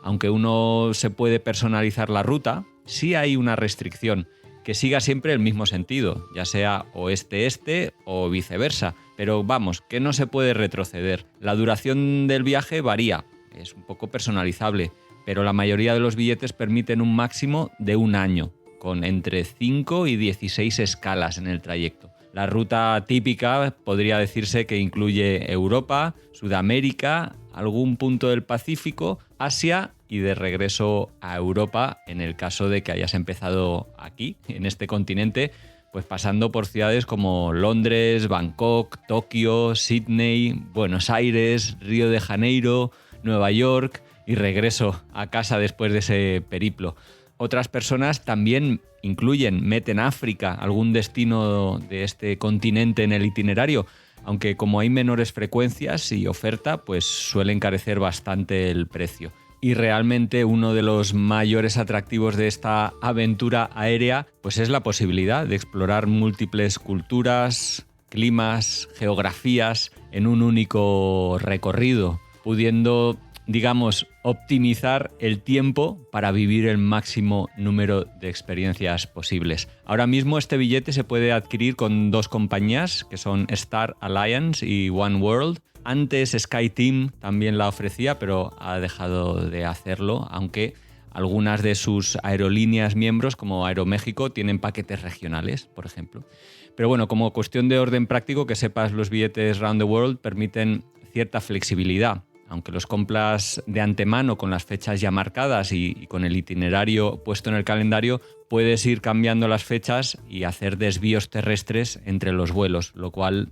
Aunque uno se puede personalizar la ruta, sí hay una restricción, que siga siempre el mismo sentido, ya sea oeste-este o viceversa, pero vamos, que no se puede retroceder. La duración del viaje varía, es un poco personalizable, pero la mayoría de los billetes permiten un máximo de 1 año, con entre 5 y 16 escalas en el trayecto. La ruta típica podría decirse que incluye Europa, Sudamérica, algún punto del Pacífico, Asia y de regreso a Europa en el caso de que hayas empezado aquí, en este continente, pues pasando por ciudades como Londres, Bangkok, Tokio, Sydney, Buenos Aires, Río de Janeiro, Nueva York y regreso a casa después de ese periplo. Otras personas también meten África, algún destino de este continente en el itinerario, aunque como hay menores frecuencias y oferta, pues suele encarecer bastante el precio. Y realmente uno de los mayores atractivos de esta aventura aérea pues es la posibilidad de explorar múltiples culturas, climas, geografías en un único recorrido, pudiendo, digamos, optimizar el tiempo para vivir el máximo número de experiencias posibles. Ahora mismo este billete se puede adquirir con 2 compañías, que son Star Alliance y One World. Antes SkyTeam también la ofrecía, pero ha dejado de hacerlo, aunque algunas de sus aerolíneas miembros, como Aeroméxico, tienen paquetes regionales, por ejemplo. Pero bueno, como cuestión de orden práctico, que sepas, los billetes Round the World permiten cierta flexibilidad. Aunque los compras de antemano con las fechas ya marcadas y con el itinerario puesto en el calendario, puedes ir cambiando las fechas y hacer desvíos terrestres entre los vuelos, lo cual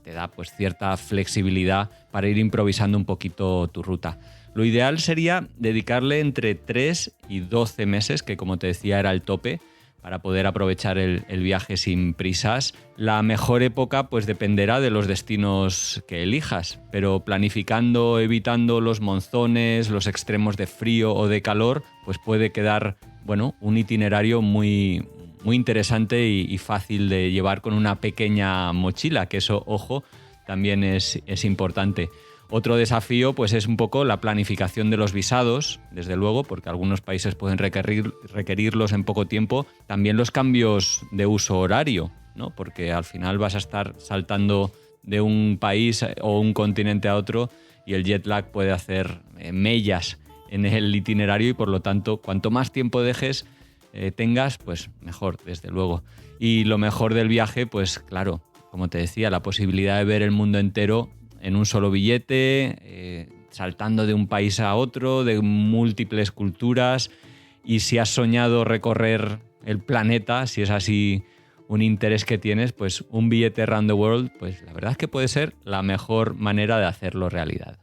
te da pues cierta flexibilidad para ir improvisando un poquito tu ruta. Lo ideal sería dedicarle entre 3 y 12 meses, que como te decía era el tope, para poder aprovechar el viaje sin prisas. La mejor época pues dependerá de los destinos que elijas, pero planificando, evitando los monzones, los extremos de frío o de calor, pues puede quedar, bueno, un itinerario muy interesante y fácil de llevar con una pequeña mochila, que eso, ojo, también es importante. Otro desafío pues es un poco la planificación de los visados, desde luego, porque algunos países pueden requerirlos en poco tiempo. También los cambios de uso horario, ¿no? Porque al final vas a estar saltando de un país o un continente a otro y el jet lag puede hacer mellas en el itinerario y por lo tanto cuanto más tiempo tengas, pues mejor, desde luego. Y lo mejor del viaje, pues claro, como te decía, la posibilidad de ver el mundo entero en un solo billete, saltando de un país a otro, de múltiples culturas. Y si has soñado recorrer el planeta, si es así un interés que tienes, pues un billete around the world, pues la verdad es que puede ser la mejor manera de hacerlo realidad.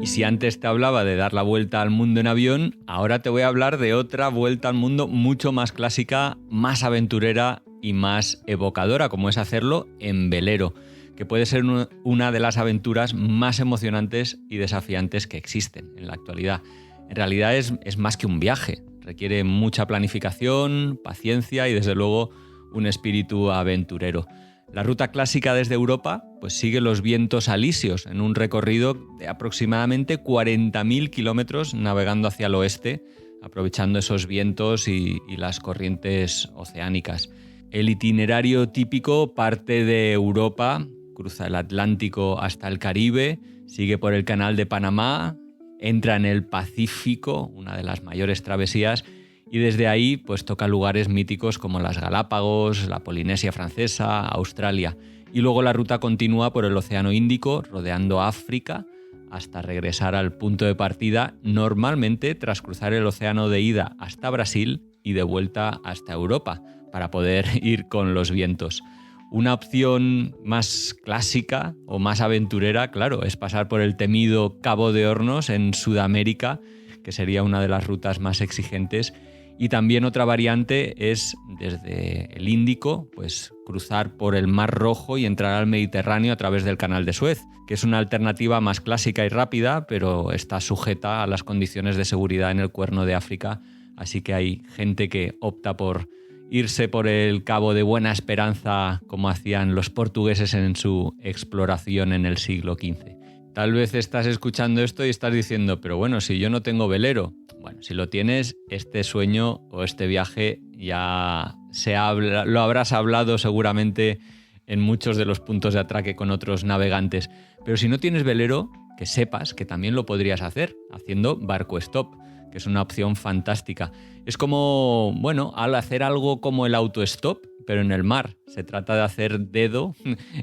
Si antes te hablaba de dar la vuelta al mundo en avión, ahora te voy a hablar de otra vuelta al mundo mucho más clásica, más aventurera y más evocadora, como es hacerlo en velero, que puede ser una de las aventuras más emocionantes y desafiantes que existen en la actualidad. En realidad es más que un viaje, requiere mucha planificación, paciencia y desde luego un espíritu aventurero. La ruta clásica desde Europa pues sigue los vientos alisios en un recorrido de aproximadamente 40.000 kilómetros navegando hacia el oeste, aprovechando esos vientos y las corrientes oceánicas. El itinerario típico parte de Europa, cruza el Atlántico hasta el Caribe, sigue por el Canal de Panamá, entra en el Pacífico, una de las mayores travesías, y desde ahí pues toca lugares míticos como las Galápagos, la Polinesia Francesa, Australia. Y luego la ruta continúa por el Océano Índico, rodeando África, hasta regresar al punto de partida, normalmente tras cruzar el océano de ida hasta Brasil y de vuelta hasta Europa, para poder ir con los vientos. Una opción más clásica o más aventurera, claro, es pasar por el temido Cabo de Hornos en Sudamérica, que sería una de las rutas más exigentes. Y también otra variante es desde el Índico, pues cruzar por el Mar Rojo y entrar al Mediterráneo a través del Canal de Suez, que es una alternativa más clásica y rápida, pero está sujeta a las condiciones de seguridad en el Cuerno de África. Así que hay gente que opta por irse por el Cabo de Buena Esperanza, como hacían los portugueses en su exploración en el siglo XV. Tal vez estás escuchando esto y estás diciendo, pero bueno, si yo no tengo velero. Bueno, si lo tienes, este sueño o este viaje ya lo habrás hablado seguramente en muchos de los puntos de atraque con otros navegantes. Pero si no tienes velero, que sepas que también lo podrías hacer haciendo barco stop, que es una opción fantástica. Es como, bueno, al hacer algo como el autostop, pero en el mar. Se trata de hacer dedo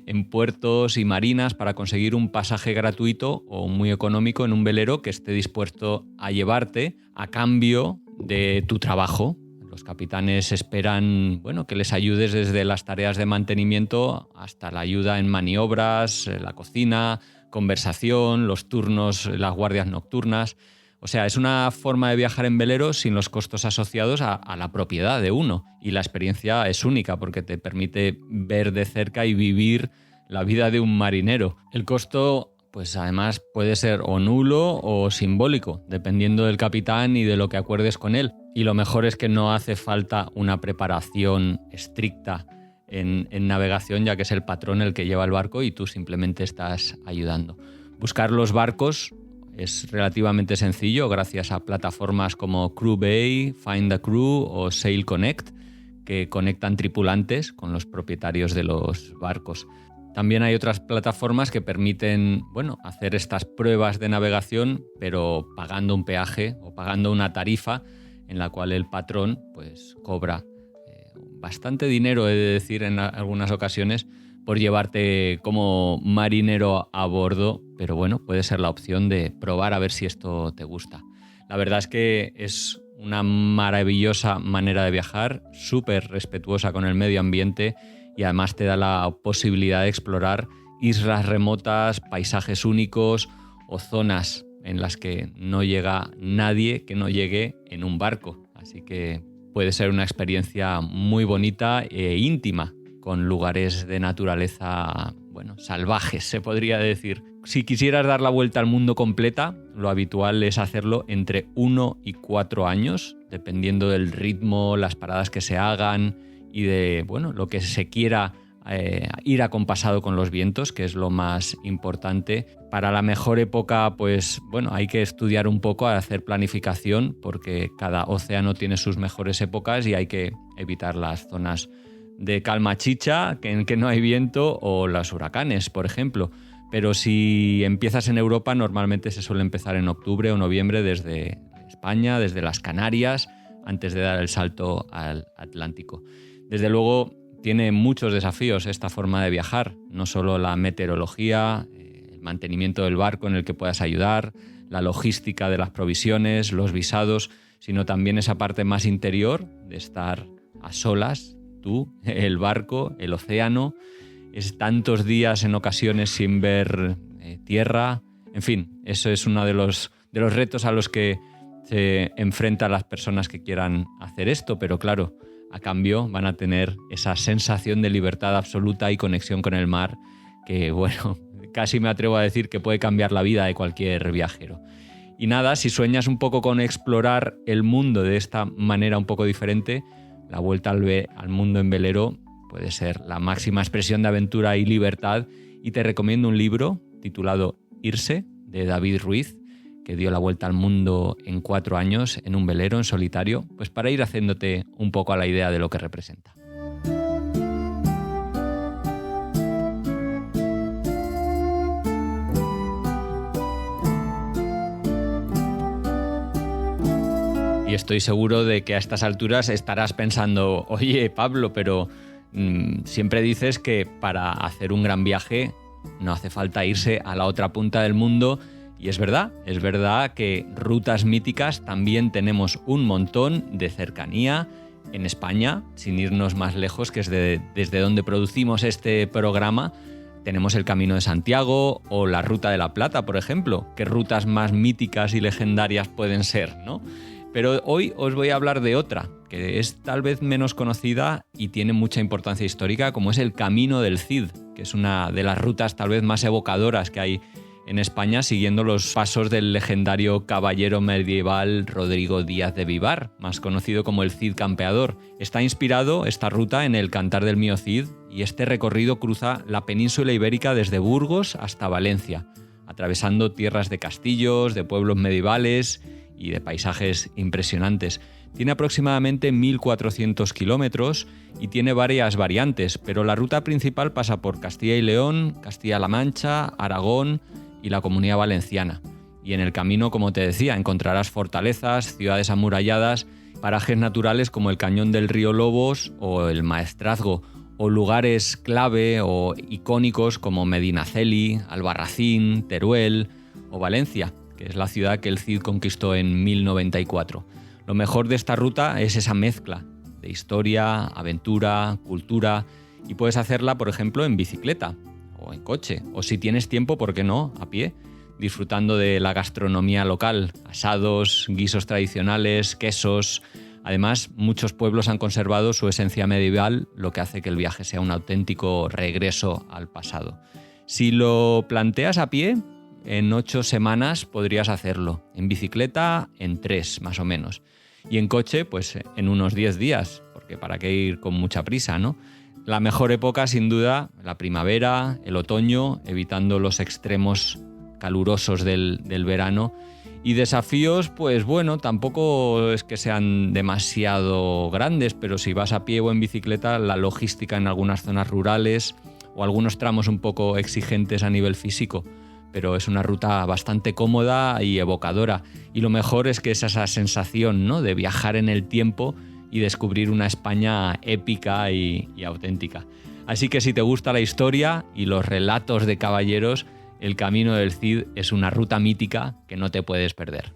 en puertos y marinas para conseguir un pasaje gratuito o muy económico en un velero que esté dispuesto a llevarte a cambio de tu trabajo. Los capitanes esperan, bueno, que les ayudes desde las tareas de mantenimiento hasta la ayuda en maniobras, la cocina, conversación, los turnos, las guardias nocturnas. O sea, es una forma de viajar en velero sin los costos asociados a la propiedad de uno. Y la experiencia es única porque te permite ver de cerca y vivir la vida de un marinero. El costo, pues además puede ser o nulo o simbólico, dependiendo del capitán y de lo que acuerdes con él. Y lo mejor es que no hace falta una preparación estricta en navegación, ya que es el patrón el que lleva el barco y tú simplemente estás ayudando. Buscar los barcos es relativamente sencillo gracias a plataformas como Crewbay, Find a Crew o Sail Connect, que conectan tripulantes con los propietarios de los barcos. También hay otras plataformas que permiten, bueno, hacer estas pruebas de navegación, pero pagando un peaje o pagando una tarifa en la cual el patrón pues cobra bastante dinero, he de decir, en algunas ocasiones, por llevarte como marinero a bordo, pero bueno, puede ser la opción de probar a ver si esto te gusta. La verdad es que es una maravillosa manera de viajar, súper respetuosa con el medio ambiente y además te da la posibilidad de explorar islas remotas, paisajes únicos o zonas en las que no llega nadie que no llegue en un barco. Así que puede ser una experiencia muy bonita e íntima, con lugares de naturaleza, salvajes, se podría decir. Si quisieras dar la vuelta al mundo completa, lo habitual es hacerlo entre 1 y 4 años, dependiendo del ritmo, las paradas que se hagan y de lo que se quiera ir acompasado con los vientos, que es lo más importante. Para la mejor época, hay que estudiar un poco, hacer planificación, porque cada océano tiene sus mejores épocas y hay que evitar las zonas de calma chicha, en que no hay viento, o los huracanes, por ejemplo. Pero si empiezas en Europa, normalmente se suele empezar en octubre o noviembre desde España, desde las Canarias, antes de dar el salto al Atlántico. Desde luego, tiene muchos desafíos esta forma de viajar, no solo la meteorología, el mantenimiento del barco en el que puedas ayudar, la logística de las provisiones, los visados, sino también esa parte más interior de estar a solas, tú, el barco, el océano, es tantos días en ocasiones sin ver tierra. En fin, eso es uno de los retos a los que se enfrentan las personas que quieran hacer esto, pero claro, a cambio van a tener esa sensación de libertad absoluta y conexión con el mar que, casi me atrevo a decir que puede cambiar la vida de cualquier viajero. Y nada, si sueñas un poco con explorar el mundo de esta manera un poco diferente, la vuelta al mundo en velero puede ser la máxima expresión de aventura y libertad, y te recomiendo un libro titulado Irse, de David Ruiz, que dio la vuelta al mundo en 4 años en un velero en solitario, pues para ir haciéndote un poco a la idea de lo que representa. Y estoy seguro de que a estas alturas estarás pensando, oye, Pablo, pero siempre dices que para hacer un gran viaje no hace falta irse a la otra punta del mundo. Y es verdad que rutas míticas también tenemos un montón de cercanía en España, sin irnos más lejos, que es desde donde producimos este programa. Tenemos el Camino de Santiago o la Ruta de la Plata, por ejemplo. ¿Qué rutas más míticas y legendarias pueden ser, no? Pero hoy os voy a hablar de otra, que es tal vez menos conocida y tiene mucha importancia histórica, como es el Camino del Cid, que es una de las rutas tal vez más evocadoras que hay en España, siguiendo los pasos del legendario caballero medieval Rodrigo Díaz de Vivar, más conocido como el Cid Campeador. Está inspirado esta ruta en el Cantar del Mío Cid, y este recorrido cruza la península ibérica desde Burgos hasta Valencia, atravesando tierras de castillos, de pueblos medievales y de paisajes impresionantes. Tiene aproximadamente 1.400 kilómetros y tiene varias variantes, pero la ruta principal pasa por Castilla y León, Castilla-La Mancha, Aragón y la Comunidad Valenciana. Y en el camino, como te decía, encontrarás fortalezas, ciudades amuralladas, parajes naturales como el Cañón del Río Lobos o el Maestrazgo, o lugares clave o icónicos como Medinaceli, Albarracín, Teruel o Valencia, que es la ciudad que el Cid conquistó en 1094. Lo mejor de esta ruta es esa mezcla de historia, aventura, cultura, y puedes hacerla, por ejemplo, en bicicleta o en coche, o si tienes tiempo, ¿por qué no?, a pie, disfrutando de la gastronomía local, asados, guisos tradicionales, quesos. Además, muchos pueblos han conservado su esencia medieval, lo que hace que el viaje sea un auténtico regreso al pasado. Si lo planteas a pie, en 8 semanas podrías hacerlo. En bicicleta, en 3, más o menos. Y en coche, pues en unos 10 días, porque para qué ir con mucha prisa, ¿no? La mejor época, sin duda, la primavera, el otoño, evitando los extremos calurosos del verano. Y desafíos, pues bueno, tampoco es que sean demasiado grandes, pero si vas a pie o en bicicleta, la logística en algunas zonas rurales o algunos tramos un poco exigentes a nivel físico, pero es una ruta bastante cómoda y evocadora. Y lo mejor es que es esa sensación, ¿no?, de viajar en el tiempo y descubrir una España épica y auténtica. Así que si te gusta la historia y los relatos de caballeros, el Camino del Cid es una ruta mítica que no te puedes perder.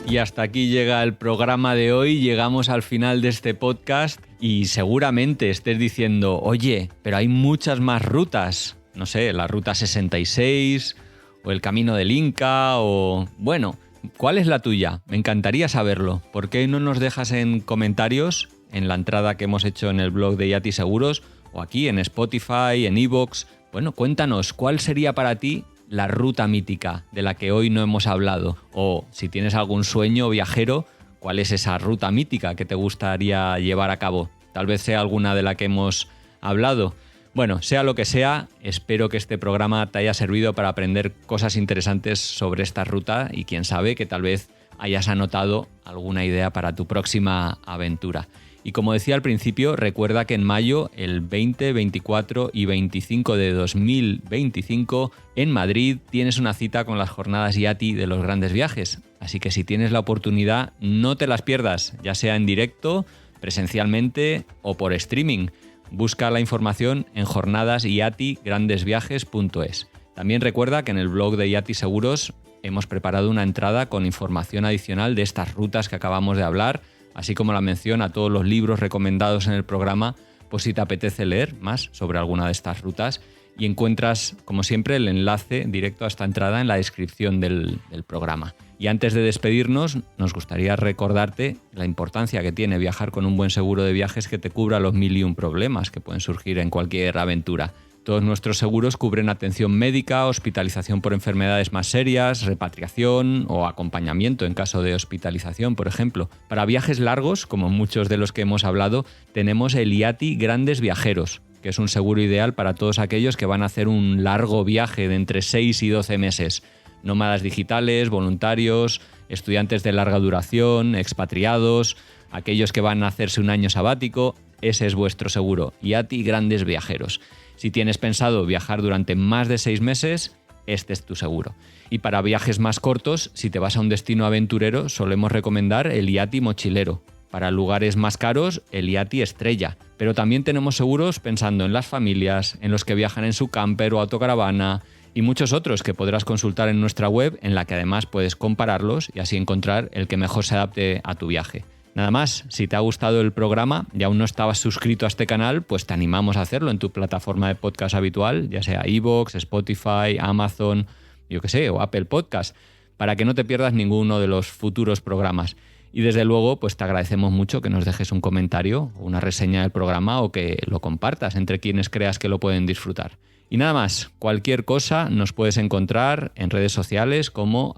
Y hasta aquí llega el programa de hoy, llegamos al final de este podcast y seguramente estés diciendo, oye, pero hay muchas más rutas, no sé, la Ruta 66 o el Camino del Inca o... Bueno, ¿cuál es la tuya? Me encantaría saberlo. ¿Por qué no nos dejas en comentarios en la entrada que hemos hecho en el blog de Yati Seguros o aquí en Spotify, en iVoox. Bueno, cuéntanos, ¿cuál sería para ti la ruta mítica de la que hoy no hemos hablado? O si tienes algún sueño viajero, ¿cuál es esa ruta mítica que te gustaría llevar a cabo? Tal vez sea alguna de la que hemos hablado. Bueno, sea lo que sea, espero que este programa te haya servido para aprender cosas interesantes sobre esta ruta y quién sabe que tal vez hayas anotado alguna idea para tu próxima aventura. Y como decía al principio, recuerda que en mayo, el 20, 24 y 25 de 2025, en Madrid tienes una cita con las jornadas Yati de los grandes viajes. Así que si tienes la oportunidad, no te las pierdas, ya sea en directo, presencialmente o por streaming. Busca la información en jornadasyatigrandesviajes.es. También recuerda que en el blog de Yati Seguros hemos preparado una entrada con información adicional de estas rutas que acabamos de hablar, así como la mención a todos los libros recomendados en el programa, pues si te apetece leer más sobre alguna de estas rutas. Y encuentras, como siempre, el enlace directo a esta entrada en la descripción del programa. Y antes de despedirnos, nos gustaría recordarte la importancia que tiene viajar con un buen seguro de viajes que te cubra los 1001 problemas que pueden surgir en cualquier aventura. Todos nuestros seguros cubren atención médica, hospitalización por enfermedades más serias, repatriación o acompañamiento en caso de hospitalización, por ejemplo. Para viajes largos, como muchos de los que hemos hablado, tenemos el Yati Grandes Viajeros, que es un seguro ideal para todos aquellos que van a hacer un largo viaje de entre 6 y 12 meses. Nómadas digitales, voluntarios, estudiantes de larga duración, expatriados, aquellos que van a hacerse un año sabático, ese es vuestro seguro, Yati Grandes Viajeros. Si tienes pensado viajar durante más de 6 meses, este es tu seguro. Y para viajes más cortos, si te vas a un destino aventurero, solemos recomendar el Yati Mochilero. Para lugares más caros, el Yati Estrella. Pero también tenemos seguros pensando en las familias, en los que viajan en su camper o autocaravana y muchos otros que podrás consultar en nuestra web, en la que además puedes compararlos y así encontrar el que mejor se adapte a tu viaje. Nada más, si te ha gustado el programa y aún no estabas suscrito a este canal, pues te animamos a hacerlo en tu plataforma de podcast habitual, ya sea iVoox, Spotify, Amazon, yo qué sé, o Apple Podcast, para que no te pierdas ninguno de los futuros programas. Y desde luego, pues te agradecemos mucho que nos dejes un comentario, una reseña del programa o que lo compartas entre quienes creas que lo pueden disfrutar. Y nada más, cualquier cosa nos puedes encontrar en redes sociales como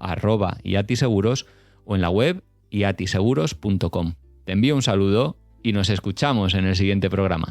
@yatiseguros o en la web yatiseguros.com. Te envío un saludo y nos escuchamos en el siguiente programa.